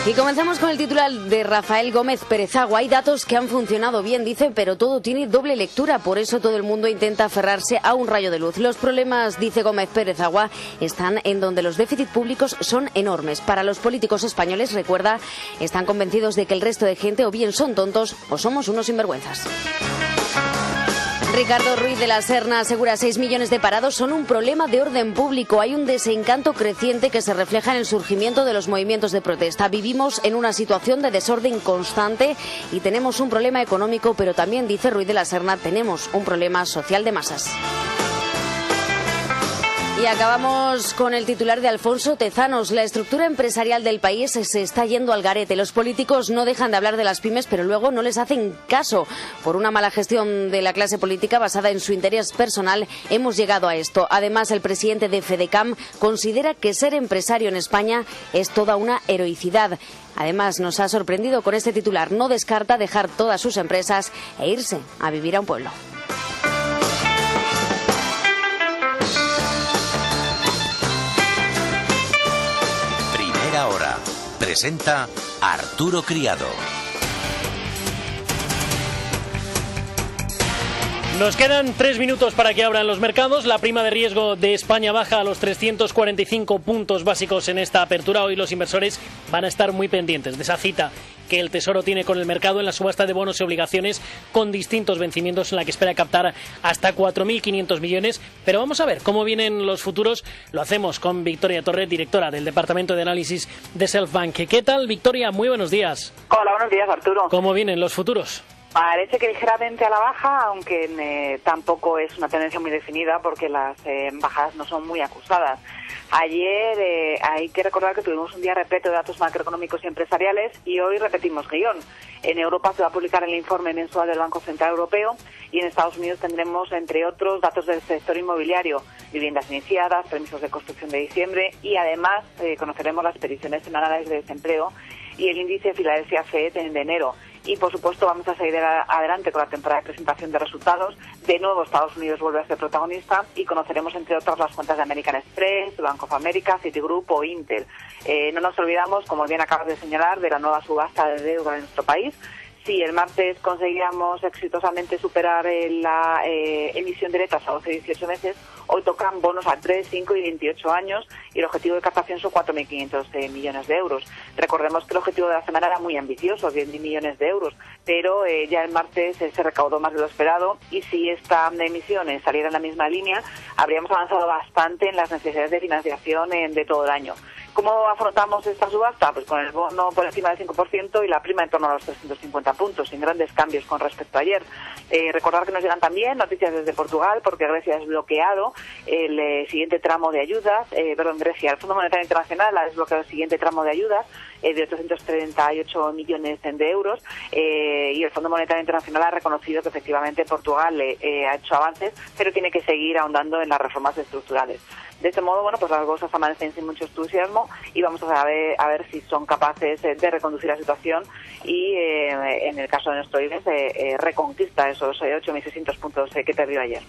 Y comenzamos con el titular de Rafael Gómez Pérez-Agua. Hay datos que han funcionado bien, dice, pero todo tiene doble lectura. Por eso todo el mundo intenta aferrarse a un rayo de luz. Los problemas, dice Gómez Pérez-Agua, están en donde los déficits públicos son enormes. Para los políticos españoles, recuerda, están convencidos de que el resto de gente o bien son tontos o somos unos sinvergüenzas. Ricardo Ruiz de la Serna asegura 6 millones de parados son un problema de orden público. Hay un desencanto creciente que se refleja en el surgimiento de los movimientos de protesta. Vivimos en una situación de desorden constante y tenemos un problema económico, pero también, dice Ruiz de la Serna, tenemos un problema social de masas. Y acabamos con el titular de Alfonso Tezanos. La estructura empresarial del país se está yendo al garete. Los políticos no dejan de hablar de las pymes, pero luego no les hacen caso. Por una mala gestión de la clase política basada en su interés personal, hemos llegado a esto. Además, el presidente de Fedecam considera que ser empresario en España es toda una heroicidad. Además, nos ha sorprendido con este titular. No descarta dejar todas sus empresas e irse a vivir a un pueblo. Hora presenta Arturo Criado. Nos quedan 3 minutos para que abran los mercados. La prima de riesgo de España baja a los 345 puntos básicos en esta apertura. Hoy los inversores van a estar muy pendientes de esa cita que el Tesoro tiene con el mercado en la subasta de bonos y obligaciones con distintos vencimientos, en la que espera captar hasta 4.500 millones. Pero vamos a ver cómo vienen los futuros. Lo hacemos con Victoria Torre, directora del Departamento de Análisis de Selfbank. ¿Qué tal, Victoria? Muy buenos días. Hola, buenos días, Arturo. ¿Cómo vienen los futuros? Parece que ligeramente a la baja, aunque tampoco es una tendencia muy definida porque las bajadas no son muy acusadas. Ayer hay que recordar que tuvimos un día repleto de datos macroeconómicos y empresariales y hoy repetimos guión. En Europa se va a publicar el informe mensual del Banco Central Europeo y en Estados Unidos tendremos, entre otros, datos del sector inmobiliario, viviendas iniciadas, permisos de construcción de diciembre y además conoceremos las peticiones semanales de desempleo y el índice de Filadelfia FED de enero. Y, por supuesto, vamos a seguir adelante con la temporada de presentación de resultados. De nuevo, Estados Unidos vuelve a ser protagonista y conoceremos, entre otras, las cuentas de American Express, Bank of America, Citigroup o Intel. No nos olvidamos, como bien acabas de señalar, de la nueva subasta de deuda en nuestro país. Si el martes conseguíamos exitosamente superar la emisión de letras a 12 y 18 meses, hoy tocan bonos a 3, 5 y 28 años y el objetivo de captación son 4.500 millones de euros. Recordemos que el objetivo de la semana era muy ambicioso, 10.000 millones de euros, pero ya el martes se recaudó más de lo esperado y si esta emisión saliera en la misma línea, habríamos avanzado bastante en las necesidades de financiación de todo el año. ¿Cómo afrontamos esta subasta? Pues con el bono por encima del 5% y la prima en torno a los 350 puntos, sin grandes cambios con respecto a ayer. Recordar que nos llegan también noticias desde Portugal, porque Grecia ha desbloqueado el siguiente tramo de ayudas, Grecia, el Fondo Monetario Internacional ha desbloqueado el siguiente tramo de ayudas de 838 millones de euros y el Fondo Monetario Internacional ha reconocido que efectivamente Portugal ha hecho avances, pero tiene que seguir ahondando en las reformas estructurales. De este modo, bueno, pues las bolsas amanecen sin mucho entusiasmo y vamos a ver si son capaces de reconducir la situación y, en el caso de nuestro IBEX, reconquista esos 8.600 puntos que perdió ayer.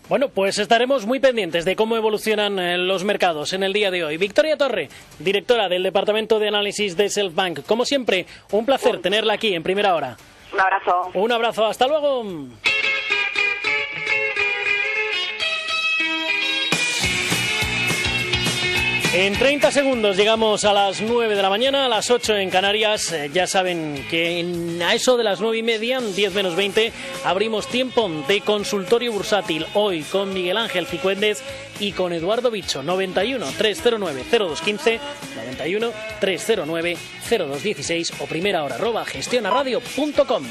Bueno, pues estaremos muy pendientes de cómo evolucionan los mercados en el día de hoy. Victoria Torre, directora del Departamento de Análisis de Selfbank. Como siempre, un placer tenerla aquí en Primera Hora. Un abrazo. Un abrazo, hasta luego. En 30 segundos llegamos a las 9 de la mañana, a las 8 en Canarias. Ya saben que a eso de las 9:30, 10 menos 20, abrimos tiempo de consultorio bursátil. Hoy con Miguel Ángel Cicuéndez y con Eduardo Bicho. 91 309 0215, 91 309 0216 o primerahora@gestionaradio.com.